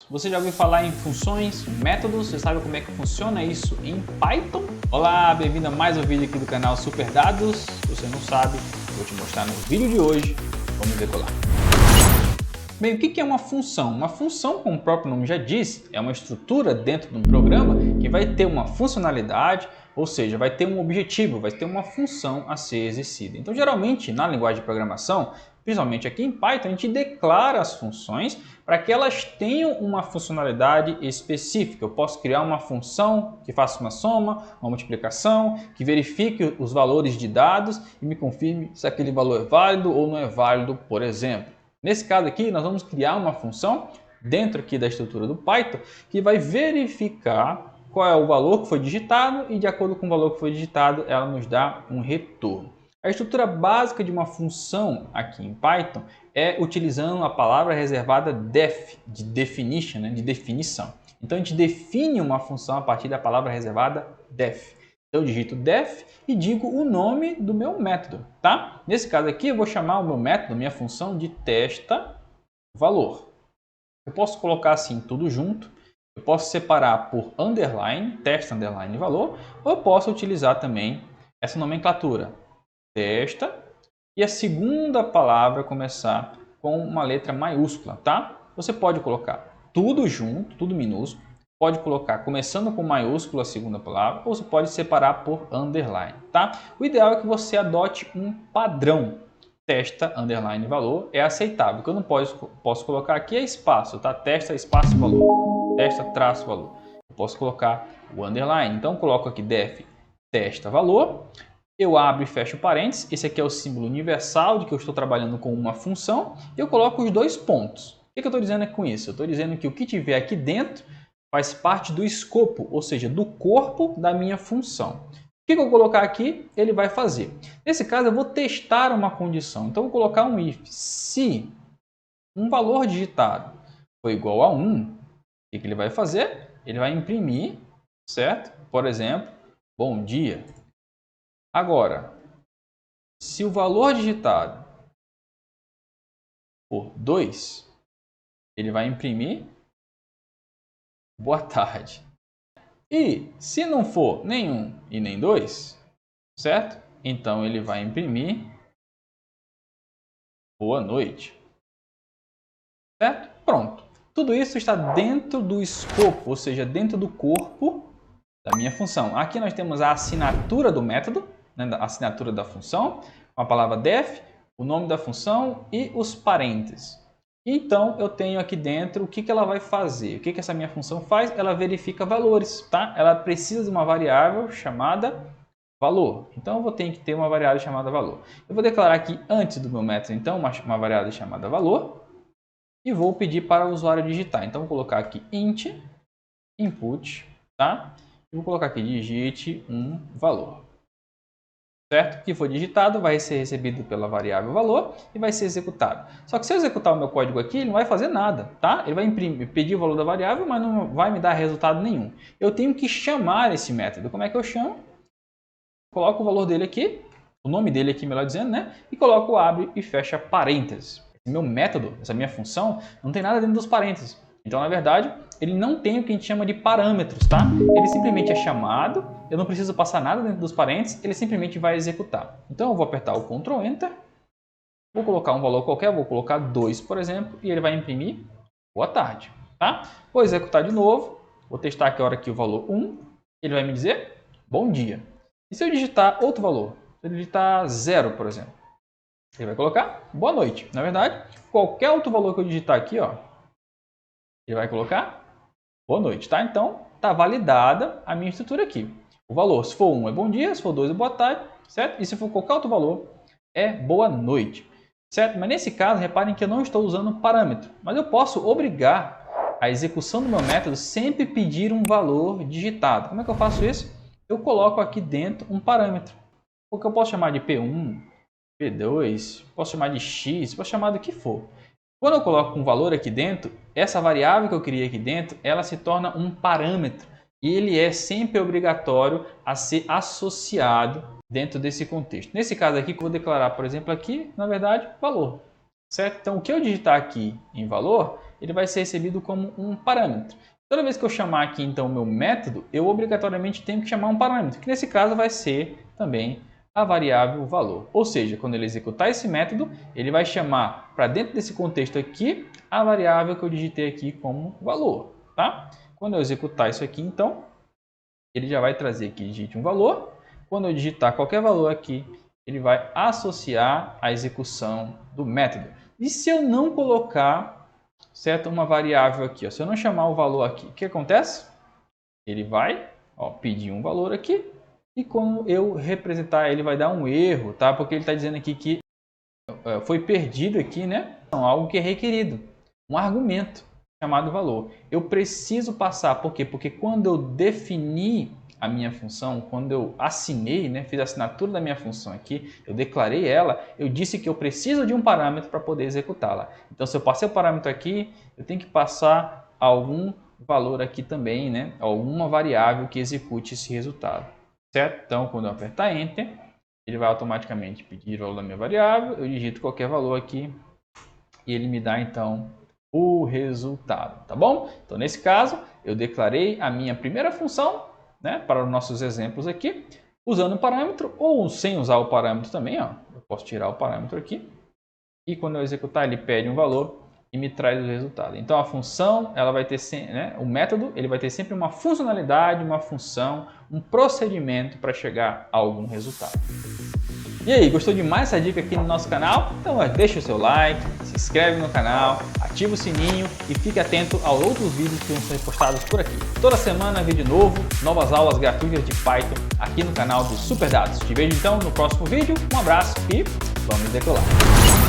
Você já ouviu falar em funções, métodos? Você sabe como é que funciona isso em Python? Olá, bem-vindo a mais um vídeo aqui do canal Super Dados. Se você não sabe, vou te mostrar no vídeo de hoje. Vamos decolar. Bem, o que é uma função? Uma função, como o próprio nome já diz, é uma estrutura dentro de um programa que vai ter uma funcionalidade, ou seja, vai ter um objetivo, vai ter uma função a ser exercida. Então, geralmente, na linguagem de programação, principalmente aqui em Python, a gente declara as funções para que elas tenham uma funcionalidade específica. Eu posso criar uma função que faça uma soma, uma multiplicação, que verifique os valores de dados e me confirme se aquele valor é válido ou não é válido, por exemplo. Nesse caso aqui, nós vamos criar uma função dentro aqui da estrutura do Python que vai verificar qual é o valor que foi digitado e, de acordo com o valor que foi digitado, ela nos dá um retorno. A estrutura básica de uma função aqui em Python é utilizando a palavra reservada def, de definition, de definição. Então a gente define uma função a partir da palavra reservada def. Então eu digito def e digo o nome do meu método, tá? Nesse caso aqui eu vou chamar o meu método, minha função de testa_valor. Eu posso colocar assim tudo junto, eu posso separar por underline, testa_valor, ou eu posso utilizar também essa nomenclatura, testa, e a segunda palavra começar com uma letra maiúscula, tá? Você pode colocar tudo junto, tudo minúsculo, pode colocar começando com maiúsculo a segunda palavra, ou você pode separar por underline, tá? O ideal é que você adote um padrão. Testa_valor é aceitável. O que eu não posso colocar aqui é espaço, tá? Testa, espaço, valor. Testa, traço, valor. Eu posso colocar o underline. Então, eu coloco aqui def testa valor. Eu abro e fecho parênteses. Esse aqui é o símbolo universal de que eu estou trabalhando com uma função. Eu coloco os dois pontos. O que eu estou dizendo com isso? Eu estou dizendo que o que tiver aqui dentro faz parte do escopo, ou seja, do corpo da minha função. O que eu vou colocar aqui, ele vai fazer. Nesse caso, eu vou testar uma condição. Então, eu vou colocar um if. Se um valor digitado for igual a 1, o que ele vai fazer? Ele vai imprimir, certo? Por exemplo, bom dia. Agora, se o valor digitado for 2, ele vai imprimir boa tarde. E se não for nenhum e nem 2, certo? Então ele vai imprimir boa noite. Certo? Pronto. Tudo isso está dentro do escopo, ou seja, dentro do corpo da minha função. Aqui nós temos a assinatura do método, a assinatura da função, com a palavra def, o nome da função e os parênteses. Então, eu tenho aqui dentro o que ela vai fazer. O que essa minha função faz? Ela verifica valores, tá? Ela precisa de uma variável chamada valor. Então, eu vou ter que ter uma variável chamada valor. Eu vou declarar aqui antes do meu método, então, uma variável chamada valor e vou pedir para o usuário digitar. Então, vou colocar aqui int input, tá? E vou colocar aqui digite um valor. Certo? O que for digitado vai ser recebido pela variável valor e vai ser executado. Só que se eu executar o meu código aqui, ele não vai fazer nada, tá? Ele vai pedir o valor da variável, mas não vai me dar resultado nenhum. Eu tenho que chamar esse método. Como é que eu chamo? Coloco o valor dele aqui, o nome dele aqui, melhor dizendo, né? E coloco o abre e fecha parênteses. Esse meu método, essa minha função, não tem nada dentro dos parênteses. Então, na verdade, ele não tem o que a gente chama de parâmetros, tá? Ele simplesmente é chamado, eu não preciso passar nada dentro dos parênteses, ele simplesmente vai executar. Então, eu vou apertar o Ctrl Enter, vou colocar um valor qualquer, vou colocar 2, por exemplo, e ele vai imprimir boa tarde, tá? Vou executar de novo, vou testar aqui a hora que o valor 1, ele vai me dizer bom dia. E se eu digitar outro valor, se eu digitar 0, por exemplo, ele vai colocar boa noite. Na verdade, qualquer outro valor que eu digitar aqui, ó, ele vai colocar boa noite, tá? Então, tá validada a minha estrutura aqui. O valor, se for 1 é bom dia, se for 2 é boa tarde, certo? E se for qualquer outro valor, é boa noite, certo? Mas nesse caso, reparem que eu não estou usando parâmetro, mas eu posso obrigar a execução do meu método sempre pedir um valor digitado. Como é que eu faço isso? Eu coloco aqui dentro um parâmetro, porque eu posso chamar de P1, P2, posso chamar de X, posso chamar do que for. Quando eu coloco um valor aqui dentro, essa variável que eu criei aqui dentro, ela se torna um parâmetro. E ele é sempre obrigatório a ser associado dentro desse contexto. Nesse caso aqui, que eu vou declarar, por exemplo, aqui, na verdade, valor. Certo? Então, o que eu digitar aqui em valor, ele vai ser recebido como um parâmetro. Toda vez que eu chamar aqui então o meu método, eu obrigatoriamente tenho que chamar um parâmetro, que nesse caso vai ser também a variável valor. Ou seja, quando ele executar esse método, ele vai chamar para dentro desse contexto aqui a variável que eu digitei aqui como valor, tá? Quando eu executar isso aqui, então, ele já vai trazer aqui, digite um valor. Quando eu digitar qualquer valor aqui, ele vai associar a execução do método. E se eu não colocar, certo, uma variável aqui, ó, se eu não chamar o valor aqui, o que acontece? Ele vai, ó, pedir um valor aqui e quando eu representar ele vai dar um erro, tá? Porque ele está dizendo aqui que foi perdido aqui, né? Algo que é requerido, um argumento chamado valor. Eu preciso passar, por quê? Porque quando eu defini a minha função, quando eu assinei, né, fiz a assinatura da minha função aqui, eu declarei ela, eu disse que eu preciso de um parâmetro para poder executá-la. Então, se eu passei o parâmetro aqui, eu tenho que passar algum valor aqui também, né, alguma variável que execute esse resultado, certo? Então, quando eu apertar Enter, ele vai automaticamente pedir o valor da minha variável, eu digito qualquer valor aqui e ele me dá, então, o resultado, tá bom? Então, nesse caso, eu declarei a minha primeira função, né, para os nossos exemplos aqui, usando o parâmetro ou sem usar o parâmetro também, ó. Eu posso tirar o parâmetro aqui e quando eu executar ele pede um valor e me traz o resultado. Então a função, ela vai ter, né, o método, ele vai ter sempre uma funcionalidade, uma função, um procedimento para chegar a algum resultado. E aí, gostou de mais essa dica aqui no nosso canal? Então deixa o seu like, se inscreve no canal, ativa o sininho e fique atento aos outros vídeos que vão ser postados por aqui. Toda semana vídeo novo, novas aulas gratuitas de Python aqui no canal do Super Dados. Te vejo então no próximo vídeo, um abraço e vamos decolar!